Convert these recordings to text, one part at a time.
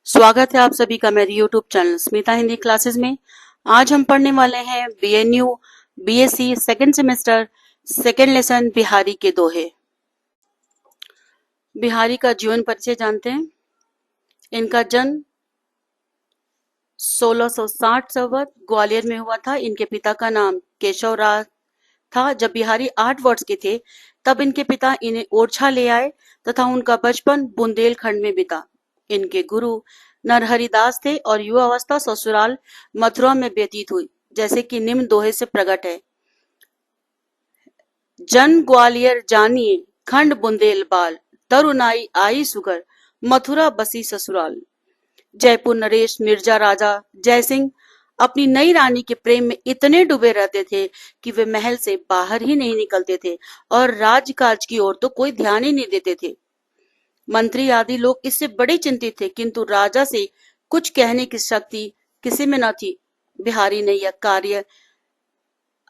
स्वागत है आप सभी का मेरे YouTube channel Smita Hindi classes में। आज हम पढ़ने वाले हैं BNU BSc second semester second lesson Bihari के दोहे। बिहारी का जीवन परिचय जानते हैं। इनका जन्म 1660 संवत ग्वालियर में हुआ था। इनके पिता का नाम केशव राज था। जब बिहारी 8 वर्ष के थे तब इनके पिता इन्हें ओरछा ले आए तथा उनका बचपन बुंदेलखंड में बीता। इनके गुरु नरहरिदास थे और युवावस्था ससुराल मथुरा में व्यतीत हुई, जैसे कि निम्न दोहे से प्रकट है। जन ग्वालियर जानिए खंड बुंदेल बाल, तरुनाई आई सुगर, मथुरा बसी ससुराल। जयपुर नरेश मिर्जा राजा जयसिंह अपनी नई रानी के प्रेम में इतने डूबे रहते थे कि वे महल से बाहर ही नहीं निकलते थे और राजकाज की ओर तो कोई ध्यान ही नहीं देते थे। मंत्री आदि लोग इससे बड़े चिंतित थे, किंतु राजा से कुछ कहने की शक्ति किसी में न थी। बिहारी ने यह कार्य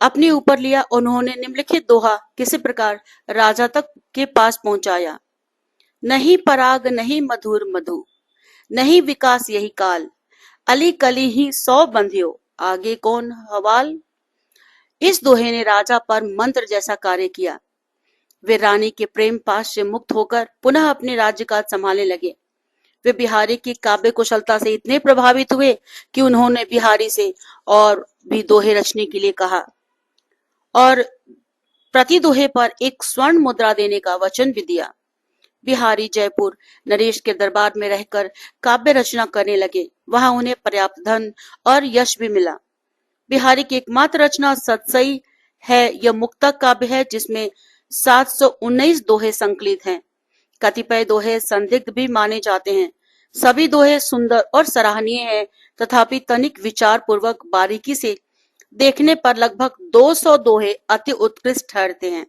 अपने ऊपर लिया। उन्होंने निम्नलिखित दोहा किसी प्रकार राजा तक के पास पहुंचाया। नहीं पराग नहीं मधुर मधु, नहीं विकास यही काल, अली कली ही 100 बंधियो, आगे कौन हवाल। इस दोहे ने राजा पर मंत्र जैसा कार्य किया। वे रानी के प्रेम पाश से मुक्त होकर पुनः अपने राज्य काज संभालने लगे। वे बिहारी की काव्य कुशलता से इतने प्रभावित हुए कि उन्होंने बिहारी से और भी दोहे रचने के लिए कहा और प्रति दोहे पर एक स्वर्ण मुद्रा देने का वचन भी दिया। बिहारी जयपुर नरेश के दरबार में रहकर काव्य रचना करने लगे। वहां उन्हें पर्याप्त धन और यश भी मिला। बिहारी की एकमात्र रचना सतसई है। यह मुक्तक काव्य है जिसमें 719 दोहे संकलित हैं। कतिपय दोहे संदिग्ध भी माने जाते हैं। सभी दोहे सुंदर और सराहनीय हैं, तथापि तनिक विचार पूर्वक बारीकी से देखने पर लगभग 200 दोहे अति उत्कृष्ट ठहरते हैं।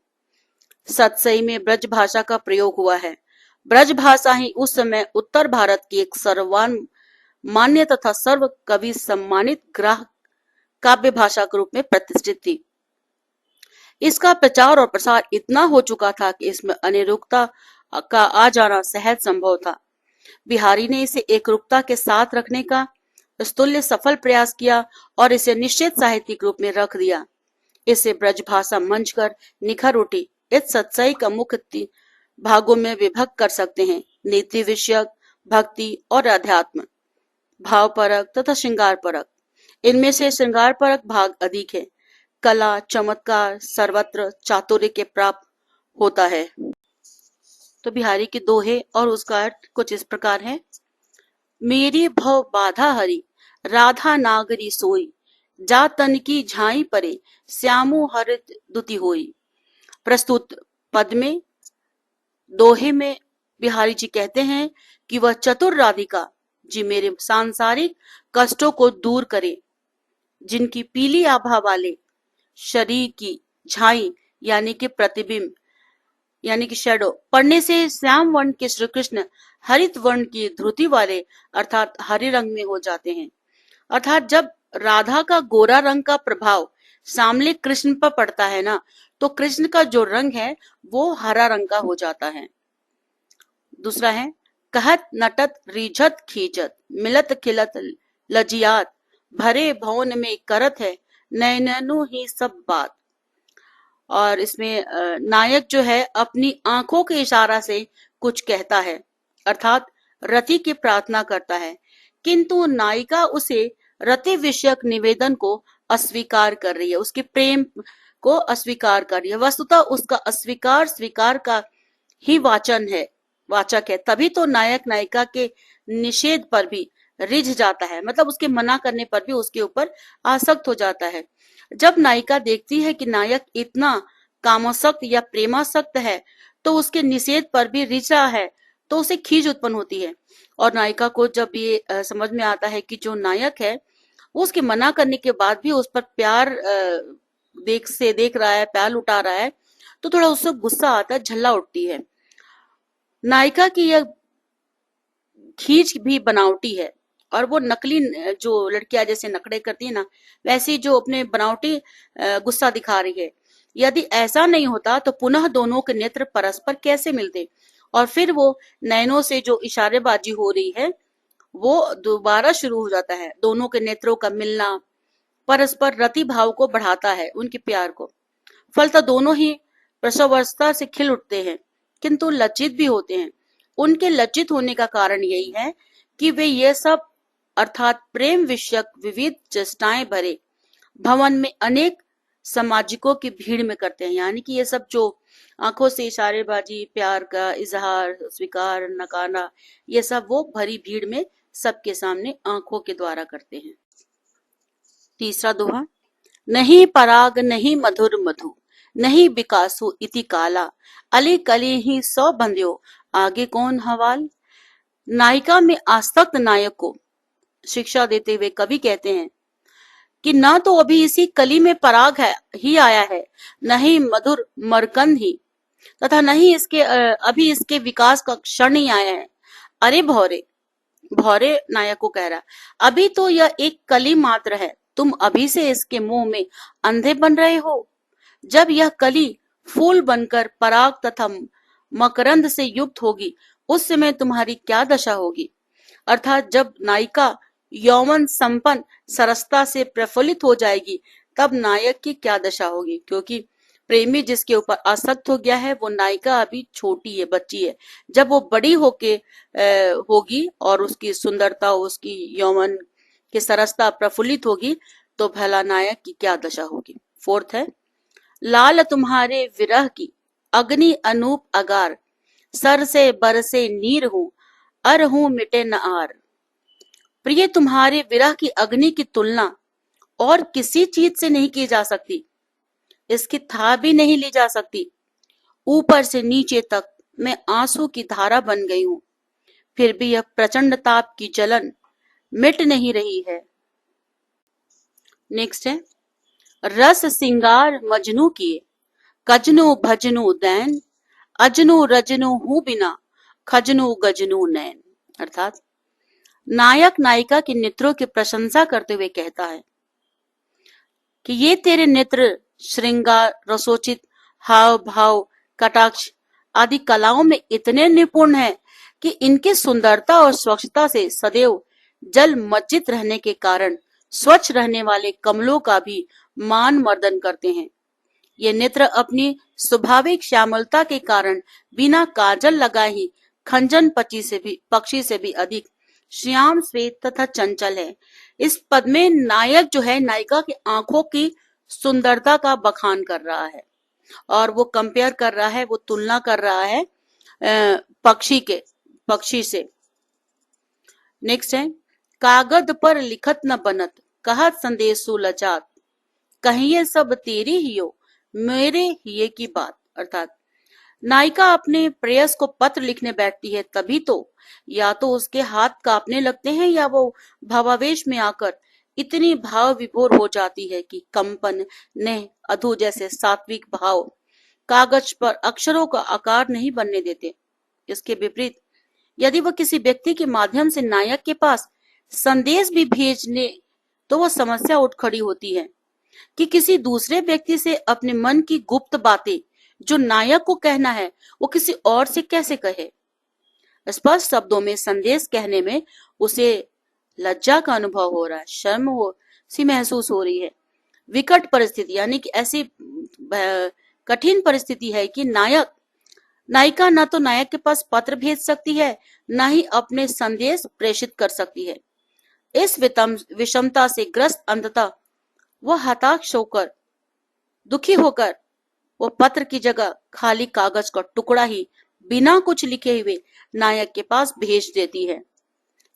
सतसई में ब्रज भाषा का प्रयोग हुआ है। ब्रज भाषा ही उस समय उत्तर भारत की एक सर्वमान्य तथा सर्व कवि सम्मानित ग्राह काव्य भाषा के रूप में प्रतिष्ठित थी। इसका प्रचार और प्रसार इतना हो चुका था कि इसमें अनिरुक्तता का आ जाना सहज संभव था। बिहारी ने इसे एकरूपता के साथ रखने का स्तुल्य सफल प्रयास किया और इसे निश्चित साहित्यिक रूप में रख दिया। इसे ब्रज भाषा मंच कर निखर उठी। इस सतसई का मुख्य भागों में विभक्त कर सकते हैं: नीति विषयक, भक्ति और अध्यात्म, भाव परक तथा श्रृंगार परक। इनमें से श्रृंगार परक भाग अधिक है। कला चमत्कार सर्वत्र चातुर्य के प्राप्त होता है। तो बिहारी के दोहे और उसका अर्थ कुछ इस प्रकार है। मेरी भव बाधा हरी, राधा नागरी सोई, जा तन की झाई परे, श्यामो हरित दुति होई। प्रस्तुत पद में दोहे में बिहारी जी कहते हैं कि वह चतुर राधिका जी मेरे सांसारिक कष्टों को दूर करे, जिनकी पीली आभा वाले शरीर की झाई यानी कि प्रतिबिंब यानी कि शैडो पड़ने से श्याम वर्ण के श्री कृष्ण हरित वर्ण की धुति वाले अर्थात हरे रंग में हो जाते हैं। अर्थात जब राधा का गोरा रंग का प्रभाव सामने कृष्ण पर पड़ता है ना, तो कृष्ण का जो रंग है वो हरा रंग का हो जाता है। दूसरा है कहत नटत रिझत खींचत, मिलत खिलत लजियात, भरे भवन में करत है, नैननु ही सब बात। और इसमें नायक जो है अपनी आंखों के इशारा से कुछ कहता है, अर्थात रति की प्रार्थना करता है, किंतु नायिका उसे रति विषयक निवेदन को अस्वीकार कर रही है, उसके प्रेम को अस्वीकार कर रही है। वस्तुतः उसका अस्वीकार स्वीकार का ही वाचक है। तभी तो नायक नायिका के निषेध पर भी रिझ जाता है, मतलब उसके मना करने पर भी उसके ऊपर आसक्त हो जाता है। जब नायिका देखती है कि नायक इतना कामासक्त या प्रेमासक्त है तो उसके निषेध पर भी रिझ रहा है, तो उसे खींच उत्पन्न होती है। और नायिका को जब ये समझ में आता है कि जो नायक है वो उसके मना करने के बाद भी उस पर प्यार देख रहा है, प्यार लुटा रहा है, तो थोड़ा उससे गुस्सा आता है, झल्ला उठती है। नायिका की यह खींच भी बनावटी है और वो नकली जो लड़कियां जैसे नखरे करती है ना, वैसी जो अपने बनावटी गुस्सा दिखा रही है। यदि ऐसा नहीं होता तो पुनः दोनों के नेत्र परस्पर कैसे मिलते, और फिर वो नैनों से जो इशारेबाजी हो रही है वो दोबारा शुरू हो जाता है। दोनों के नेत्रों का मिलना परस्पर रति भाव को बढ़ाता है, उनके प्यार को। फलतः दोनों ही प्रसवावस्था से खिल उठते हैं, किंतु लज्जित भी होते हैं। उनके लज्जित होने का कारण यही है कि वे ये सब अर्थात प्रेम विषयक विविध चेष्टाएं भरे भवन में अनेक सामाजिकों की भीड़ में करते हैं। यानी कि ये सब जो आंखों से इशारेबाजी, प्यार का इजहार, स्वीकार, नकारना, ये सब वो भरी भीड़ में सबके सामने आंखों के द्वारा करते हैं। तीसरा दोहा, नहीं पराग नहीं मधुर मधु, नहीं विकासु इति काला, अली कली ही सौ बंध्यो, आगे कौन हवाल। नायिका में आसक्त नायक को शिक्षा देते हुए कवि कहते हैं कि न तो अभी इसी कली में पराग है ही आया है, न ही मधुर मरकंद ही, तथा नहीं इसके अभी इसके विकास का क्षण ही आया है। अरे भौरे, भौरे नायक को कह रहा, अभी तो यह एक कली मात्र है, तुम अभी से इसके मुंह में अंधे बन रहे हो। जब यह कली फूल बनकर पराग तथा मकरंद से युक्त होगी, उस समय तुम्हारी क्या दशा होगी। अर्थात जब नायिका यौवन संपन्न सरसता से प्रफुल्लित हो जाएगी, तब नायक की क्या दशा होगी। क्योंकि प्रेमी जिसके ऊपर आसक्त हो गया है, वो नायिका अभी छोटी है, बच्ची है। जब वो बड़ी होके होगी और उसकी सुंदरता, उसकी यौवन की सरसता प्रफुल्लित होगी, तो भला नायक की क्या दशा होगी। फोर्थ है, लाल तुम्हारे विरह की अग्नि अनूप अगार, सर से बरसे नीर हूं, अर हूं मिटे न आर। प्रिय, तुम्हारे विरह की अग्नि की तुलना और किसी चीज से नहीं की जा सकती, इसकी था भी नहीं ली जा सकती। ऊपर से नीचे तक मैं आंसू की धारा बन गई हूं, फिर भी यह प्रचंड ताप की जलन मिट नहीं रही है। नेक्स्ट है, रस सिंगार मजनू किए, कजनू भजनू दैन, अजनू रजनू हूं बिना, खजनू गजनू नैन। अर्थात नायक नायिका के नेत्रों की प्रशंसा करते हुए कहता है कि ये तेरे नेत्र श्रृंगार, रसोचित हाव भाव, कटाक्ष आदि कलाओं में इतने निपुण हैं कि इनकी सुंदरता और स्वच्छता से सदैव जल मज्जित रहने के कारण स्वच्छ रहने वाले कमलों का भी मान मर्दन करते हैं। ये नेत्र अपनी स्वाभाविक श्यामलता के कारण बिना काजल लगाए ही खंजन पक्षी से भी अधिक श्याम श्वेत तथा चंचल है। इस पद में नायक जो है नायिका की आंखों की सुंदरता का बखान कर रहा है और वो कंपेयर कर रहा है, वो तुलना कर रहा है पक्षी से। नेक्स्ट है, कागद पर लिखत न बनत, कहत संदेशु लजात, कहिए सब तेरी ही हो, मेरे हिये की बात। अर्थात नायिका अपने प्रेयस को पत्र लिखने बैठती है, तभी तो या तो उसके हाथ कांपने लगते हैं या वो भावावेश में आकर इतनी भाव विभोर हो जाती है कि कंपन, नेह, अधु जैसे सात्विक भाव कागज पर अक्षरों का आकार नहीं बनने देते। इसके विपरीत यदि वह किसी व्यक्ति के माध्यम से नायक के पास संदेश भी भेजने, तो वह समस्या उठ खड़ी होती है कि किसी दूसरे व्यक्ति से अपने मन की गुप्त बातें जो नायक को कहना है, वो किसी और से कैसे कहे। स्पष्ट शब्दों में संदेश कहने में उसे लज्जा का अनुभव हो रहा है, शर्म सी महसूस हो रही है। विकट परिस्थिति यानी कि ऐसी कठिन परिस्थिति है कि नायिका ना तो नायक के पास पत्र भेज सकती है, ना ही अपने संदेश प्रेषित कर सकती है। इस विषमता से ग्रस्त अंततः वह हताश होकर, दुखी होकर वो पत्र की जगह खाली कागज का टुकड़ा ही बिना कुछ लिखे हुए नायक के पास भेज देती है।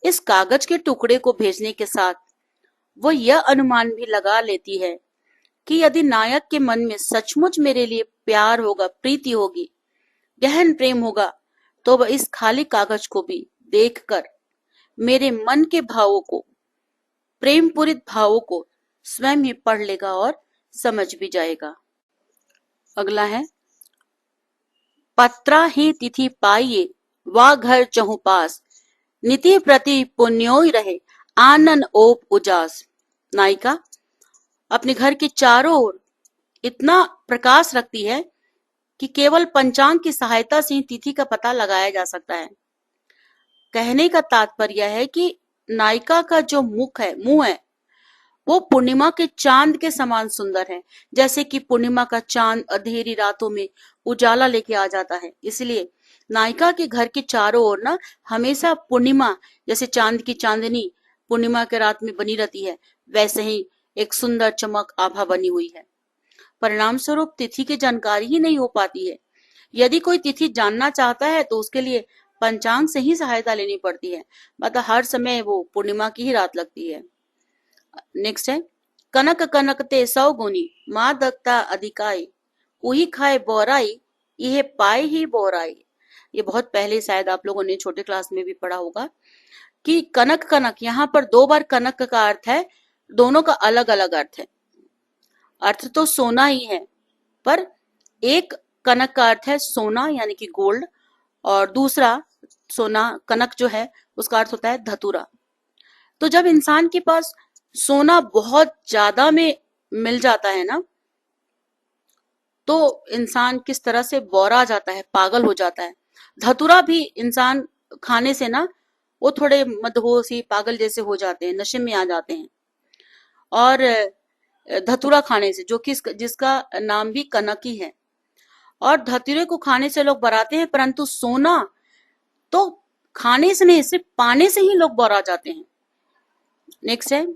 इस कागज के टुकड़े को भेजने के साथ वो यह अनुमान भी लगा लेती है कि यदि नायक के मन में सचमुच मेरे लिए प्यार होगा, प्रीति होगी, गहन प्रेम होगा, तो वह इस खाली कागज को भी देखकर मेरे मन के भावों को, प्रेम पूरित भावों को स्वयं ही पढ़ लेगा और समझ भी जाएगा। अगला है, पत्रा ही तिथि पाइये, वा घर चहु पास, नीति प्रति पुण्योई रहे, आनन ओप उजास। नायिका अपने घर के चारों ओर इतना प्रकाश रखती है कि केवल पंचांग की सहायता से ही तिथि का पता लगाया जा सकता है। कहने का तात्पर्य है कि नायिका का जो मुंह है वो पूर्णिमा के चांद के समान सुंदर है। जैसे कि पूर्णिमा का चांद अंधेरी रातों में उजाला लेके आ जाता है, इसलिए नायिका के घर के चारों ओर ना हमेशा पूर्णिमा, जैसे चांद की चांदनी पूर्णिमा के रात में बनी रहती है, वैसे ही एक सुंदर चमक आभा बनी हुई है। परिणाम स्वरूप तिथि की जानकारी ही नहीं हो पाती है। यदि कोई तिथि जानना चाहता है तो उसके लिए पंचांग से ही सहायता लेनी पड़ती है, मतलब हर समय वो पूर्णिमा की ही रात लगती है। नेक्स्ट है, कनक कनक ते 100 गुनी माँ दत्ता अधिकाई, उही खाए बोराई, यह पाए ही बोराई। ये बहुत पहले शायद आप लोगों ने छोटे क्लास में भी पढ़ा होगा कि कनक कनक, यहाँ पर 2 बार कनक का अर्थ है, दोनों का अलग अलग अर्थ है। अर्थ तो सोना ही है, पर एक कनक का अर्थ है सोना यानी कि गोल्ड, और दूसरा सोना कनक जो है उसका अर्थ होता है धतूरा। तो जब इंसान के पास सोना बहुत ज्यादा में मिल जाता है ना, तो इंसान किस तरह से बौरा जाता है, पागल हो जाता है। धतूरा भी इंसान खाने से ना वो थोड़े मदहोशी पागल जैसे हो जाते हैं, नशे में आ जाते हैं। और धतूरा खाने से, जो कि जिसका नाम भी कनक ही है, और धतूरे को खाने से लोग बराते हैं, परंतु सोना तो खाने से नहीं, सिर्फ पाने से ही लोग बौरा जाते हैं। नेक्स्ट है,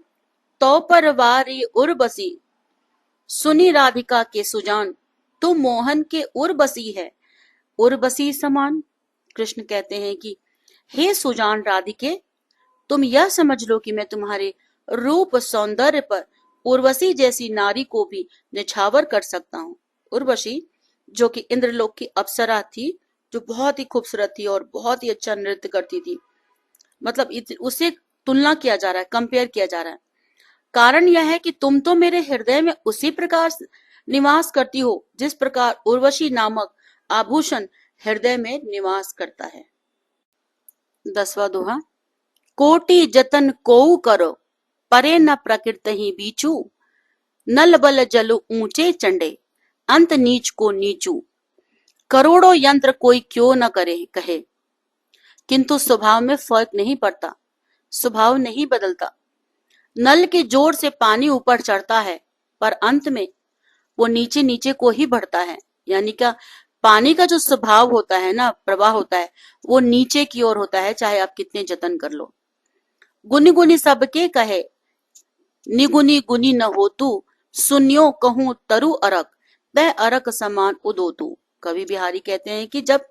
तो परवारी उर्वशी सुनी राधिका के सुजान, तू मोहन के उर्वशी है उर्वशी समान। कृष्ण कहते हैं कि हे सुजान राधिके, तुम यह समझ लो कि मैं तुम्हारे रूप सौंदर्य पर उर्वशी जैसी नारी को भी निछावर कर सकता हूँ। उर्वशी जो कि इंद्रलोक की अप्सरा थी, जो बहुत ही खूबसूरत थी और बहुत ही अच्छा नृत्य करती थी, मतलब उसे तुलना किया जा रहा है, कंपेयर किया जा रहा है। कारण यह है कि तुम तो मेरे हृदय में उसी प्रकार निवास करती हो जिस प्रकार उर्वशी नामक आभूषण हृदय में निवास करता है। 10वां दोहा, कोटि जतन कोउ करो, परे न प्रकृत ही बीचू, नल बल जल ऊंचे चंडे, अंत नीच को नीचू। करोड़ों यंत्र कोई क्यों न करे कहे, किंतु स्वभाव में फर्क नहीं पड़ता, स्वभाव नहीं बदलता। नल के जोर से पानी ऊपर चढ़ता है, पर अंत में वो नीचे नीचे को ही बढ़ता है। यानी क्या, पानी का जो स्वभाव होता है ना, प्रवाह होता है, वो नीचे की ओर होता है, चाहे आप कितने जतन कर लो। गुनी गुनी सबके कहे, निगुनी गुनी न हो तू, सुनियो कहूं तरु अरक, तय अरक समान उदो तू। कवि बिहारी कहते हैं कि जब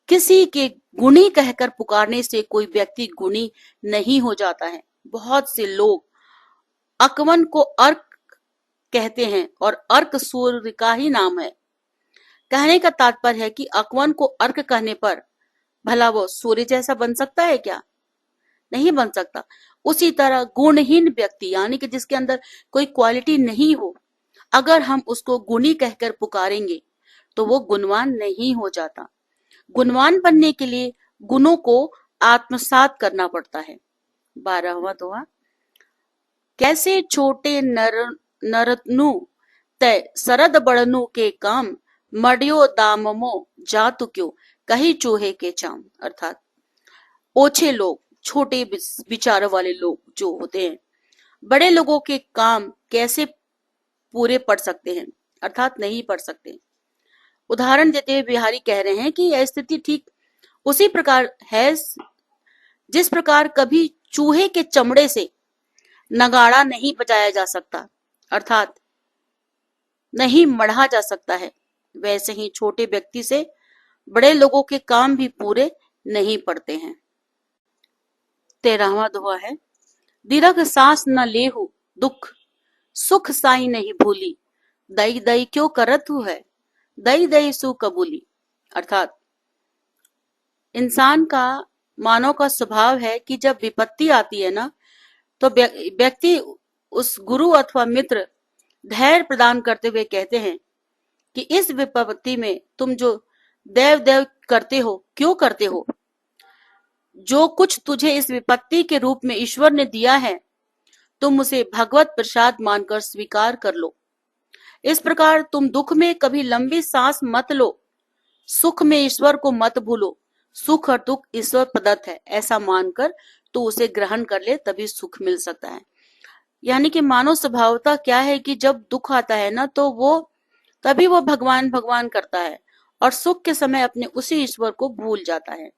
किसी के गुणी कहकर पुकारने से कोई व्यक्ति गुणी नहीं हो जाता है। बहुत से लोग अकवन को अर्क कहते हैं, और अर्क सूर्य का ही नाम है। कहने का तात्पर्य है कि अकवन को अर्क कहने पर भला वो सूर्य जैसा बन सकता है क्या? नहीं बन सकता। उसी तरह गुणहीन व्यक्ति, यानी कि जिसके अंदर कोई क्वालिटी नहीं हो, अगर हम उसको गुणी कहकर पुकारेंगे तो वो गुणवान नहीं हो जाता। गुणवान बनने के लिए गुणों को आत्मसात करना पड़ता है। 12वां दोहा, कैसे छोटे नरनु तय सरद बड़नु के काम, मडियो दाममो जातु क्यों, कही चूहे के चाम। अर्थात ओछे लोग, छोटे विचारों वाले लोग जो होते हैं, बड़े लोगों के काम कैसे पूरे पड़ सकते हैं, अर्थात नहीं पड़ सकते। उदाहरण देते हुए बिहारी कह रहे हैं कि यह स्थिति ठीक उसी प्रकार है जिस प्रकार कभी चूहे के चमड़े से नगाड़ा नहीं बजाया जा सकता, अर्थात नहीं मढ़ा जा सकता है, वैसे ही छोटे व्यक्ति से बड़े लोगों के काम भी पूरे नहीं पड़ते हैं। 13वां दोहा है, दीर्घ सांस न लेहु दुख, सुख साई नहीं भूली, दई दई क्यों करत हु है, दई दई सु कबूली। अर्थात इंसान का, मानव का स्वभाव है कि जब विपत्ति आती है ना, तो व्यक्ति उस गुरु अथवा मित्र धैर्य प्रदान करते हुए कहते हैं कि इस विपत्ति में तुम जो देव देव करते हो, क्यों करते हो? जो कुछ तुझे इस विपत्ति के रूप में ईश्वर ने दिया है, तुम उसे भगवत प्रसाद मानकर स्वीकार कर लो। इस प्रकार तुम दुख में कभी लंबी सांस मत लो, सुख में ईश्वर को मत भूलो। सुख और दुख ईश्वर प्रदत्त है, ऐसा मानकर तो उसे ग्रहण कर ले, तभी सुख मिल सकता है। यानी कि मानव स्वभावता क्या है कि जब दुख आता है ना, तो तभी वो भगवान भगवान करता है और सुख के समय अपने उसी ईश्वर को भूल जाता है।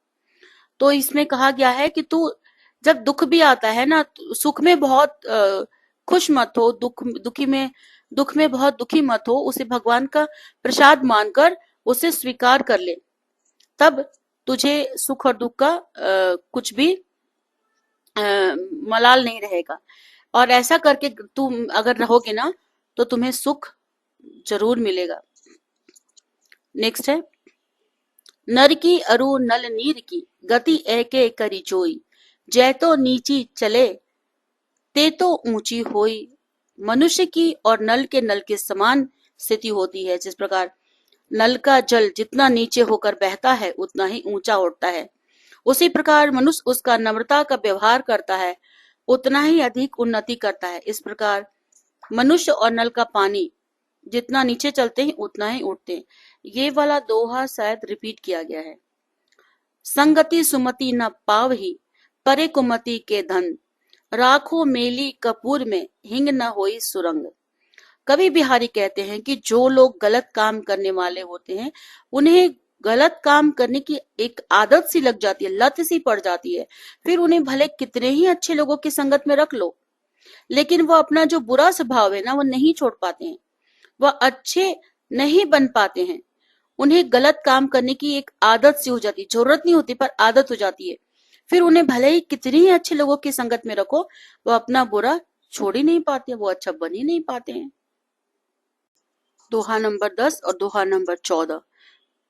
तो इसमें कहा गया है कि तू जब दुख भी आता है ना, सुख में बहुत खुश मत हो, दुख में बहुत दुखी मत हो, उसे भगवान का प्रसाद मानकर उसे स्वीकार कर ले, तब तुझे सुख और दुख का कुछ भी मलाल नहीं रहेगा। और ऐसा करके तुम अगर रहोगे ना, तो तुम्हें सुख जरूर मिलेगा। नेक्स्ट है, नर की अरु नल नीर की गति एके करी जोई, जय तो नीची चले ते तो ऊंची होई। मनुष्य की और नल के समान स्थिति होती है। जिस प्रकार नल का जल जितना नीचे होकर बहता है उतना ही ऊंचा उठता है, उसी प्रकार मनुष्य उसका नम्रता का व्यवहार करता है उतना ही अधिक उन्नति करता है। इस प्रकार मनुष्य और नल का पानी जितना नीचे चलते हैं उतना ही उठते हैं। ये वाला दोहा शायद रिपीट किया गया है। संगति सुमति न पावही, परे कुमति के धन, राखो मेली कपूर में हिंग न होई सुरंग। कवि बिहारी कहते हैं कि जो लोग गलत काम करने वाले होते हैं, उन्हें गलत काम करने की एक आदत सी लग जाती है, लत सी पड़ जाती है। फिर उन्हें भले कितने ही अच्छे लोगों की संगत में रख लो, लेकिन वो अपना जो बुरा स्वभाव है ना, वो नहीं छोड़ पाते हैं, वह अच्छे नहीं बन पाते हैं। उन्हें गलत काम करने की एक आदत सी हो जाती है, जरूरत नहीं होती पर आदत हो जाती है। फिर उन्हें भले ही कितनी ही अच्छे लोगों की संगत में रखो, वो अपना बुरा छोड़ ही नहीं पाते, वो अच्छा बन ही नहीं पाते हैं। दोहा नंबर 10 और दोहा नंबर 14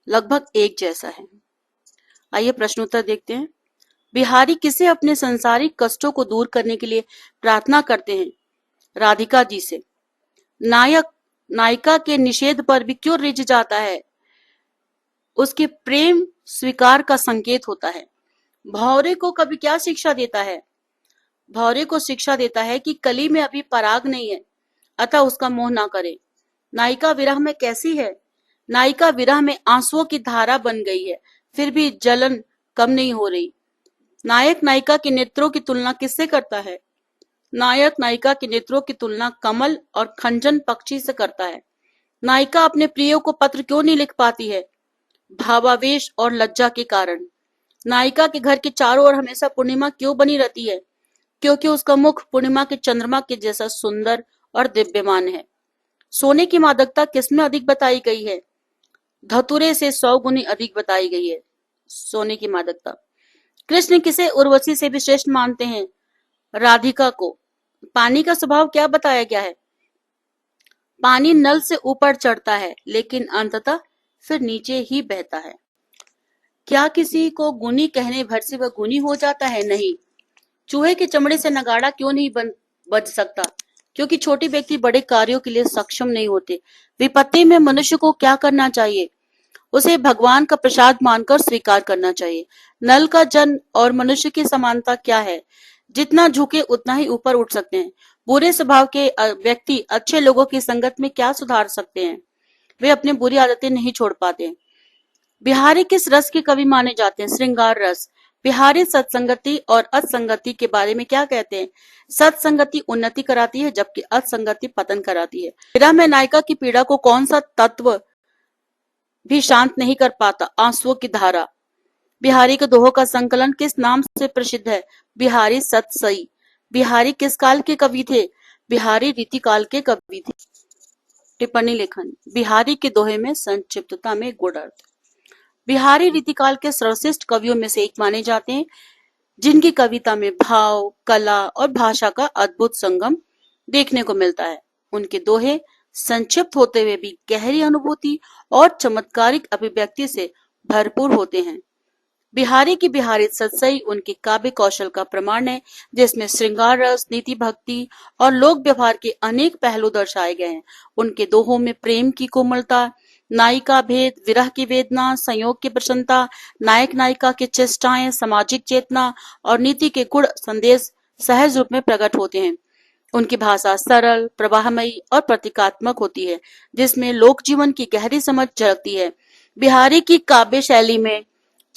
लगभग एक जैसा है। आइए प्रश्नोत्तर देखते हैं। बिहारी किसे अपने संसारिक कष्टों को दूर करने के लिए प्रार्थना करते हैं? राधिका जी से। नायक नायिका के निषेध पर भी क्यों रिझ जाता है? उसके प्रेम स्वीकार का संकेत होता है। भौरे को कभी क्या शिक्षा देता है? भौरे को शिक्षा देता है कि कली में अभी पराग नहीं है, अतः उसका मोह ना करे। नायिका विरह में कैसी है? नायिका विरह में आंसुओं की धारा बन गई है, फिर भी जलन कम नहीं हो रही। नायक नायिका के नेत्रों की तुलना किससे करता है? नायक नायिका के नेत्रों की तुलना कमल और खंजन पक्षी से करता है। नायिका अपने प्रिय को पत्र क्यों नहीं लिख पाती है? भावावेश और लज्जा के कारण। नायिका के घर के चारों ओर हमेशा पूर्णिमा क्यों बनी रहती है? क्योंकि उसका मुख पूर्णिमा के चंद्रमा के जैसा सुंदर और दिव्यमान है। सोने की मादकता किसमें अधिक बताई गई है? धतूरे से 100 गुनी अधिक बताई गई है सोने की मादकता। कृष्ण किसे उर्वशी से भी श्रेष्ठ मानते हैं? राधिका को। पानी का स्वभाव क्या बताया गया है? पानी नल से ऊपर चढ़ता है लेकिन अंततः फिर नीचे ही बहता है। क्या किसी को गुनी कहने भर से वह गुनी हो जाता है? नहीं। चूहे के चमड़े से नगाड़ा क्यों नहीं बज सकता? क्योंकि छोटे व्यक्ति बड़े कार्यों के लिए सक्षम नहीं होते। विपत्ति में मनुष्य को क्या करना चाहिए? उसे भगवान का प्रसाद मानकर स्वीकार करना चाहिए। नल का जन्म और मनुष्य की समानता क्या है? जितना झुके उतना ही ऊपर उठ सकते हैं। बुरे स्वभाव के व्यक्ति अच्छे लोगों की संगत में क्या सुधार सकते हैं? वे अपनी बुरी आदतें नहीं छोड़ पाते। बिहारी किस रस के कवि माने जाते हैं? श्रृंगार रस। बिहारी सत्संगति और असंगति के बारे में क्या कहते हैं? सत्संगति उन्नति कराती है जबकि असंगति पतन कराती है। विरह में नायिका की पीड़ा को कौन सा तत्व भी शांत नहीं कर पाता? आंसुओं की धारा। बिहारी के दोहों का संकलन किस नाम से प्रसिद्ध है? बिहारी सतसई। बिहारी किस काल के कवि थे? बिहारी रीतिकाल के कवि थे। टिप्पणी लेखन। बिहारी के दोहे में संक्षिप्तता में गुण अर्थ। बिहारी रीतिकाल के सर्वश्रेष्ठ कवियों में से एक माने जाते हैं, जिनकी कविता में भाव, कला और भाषा का अद्भुत संगम देखने को मिलता है। उनके दोहे संक्षिप्त होते हुए भी गहरी अनुभूति और चमत्कारिक अभिव्यक्ति से भरपूर होते हैं। बिहारी की बिहारी सतसई उनके काव्य कौशल का प्रमाण है, जिसमें श्रृंगार रस, नीति भक्ति और लोक व्यवहार के अनेक पहलू दर्शाए गए हैं। उनके दोहों में प्रेम की कोमलता, नायिका भेद, विरह की वेदना, संयोग की प्रसन्नता, नायक नायिका की चेष्टाएं, सामाजिक चेतना और नीति के गुण संदेश सहज रूप में प्रकट होते हैं। उनकी भाषा सरल, प्रवाहमयी और प्रतीकात्मक होती है, जिसमें लोक जीवन की गहरी समझ झलकती है। बिहारी की काव्य शैली में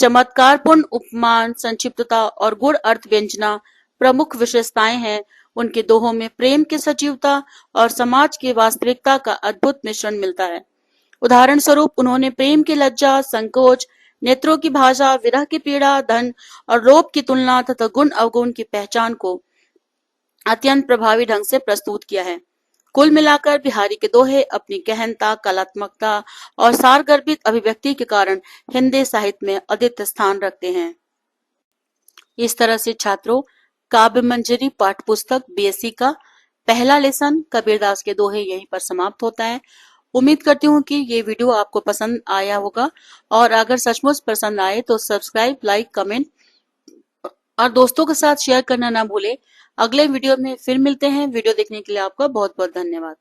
चमत्कारपूर्ण उपमान, संक्षिप्तता और गुण अर्थ व्यंजना प्रमुख विशेषताएं हैं। उनके दोहों में प्रेम की सजीवता और समाज की वास्तविकता का अद्भुत मिश्रण मिलता है। उदाहरण स्वरूप उन्होंने प्रेम की लज्जा, संकोच, नेत्रों की भाषा, विरह की पीड़ा, धन और लोभ की तुलना तथा गुण अवगुण की पहचान को अत्यंत प्रभावी ढंग से प्रस्तुत किया है। कुल मिलाकर बिहारी के दोहे अपनी गहनता, कलात्मकता और सारगर्भित अभिव्यक्ति के कारण हिंदी साहित्य में अद्वितीय स्थान रखते हैं। इस तरह से छात्रों, काव्य मंजरी पाठ्य पुस्तक बीएससी का पहला लेसन कबीरदास के दोहे यहीं पर समाप्त होता है। उम्मीद करती हूँ कि ये वीडियो आपको पसंद आया होगा, और अगर सचमुच पसंद आए तो सब्सक्राइब, लाइक, कमेंट और दोस्तों के साथ शेयर करना ना भूलें। अगले वीडियो में फिर मिलते हैं। वीडियो देखने के लिए आपका बहुत बहुत धन्यवाद।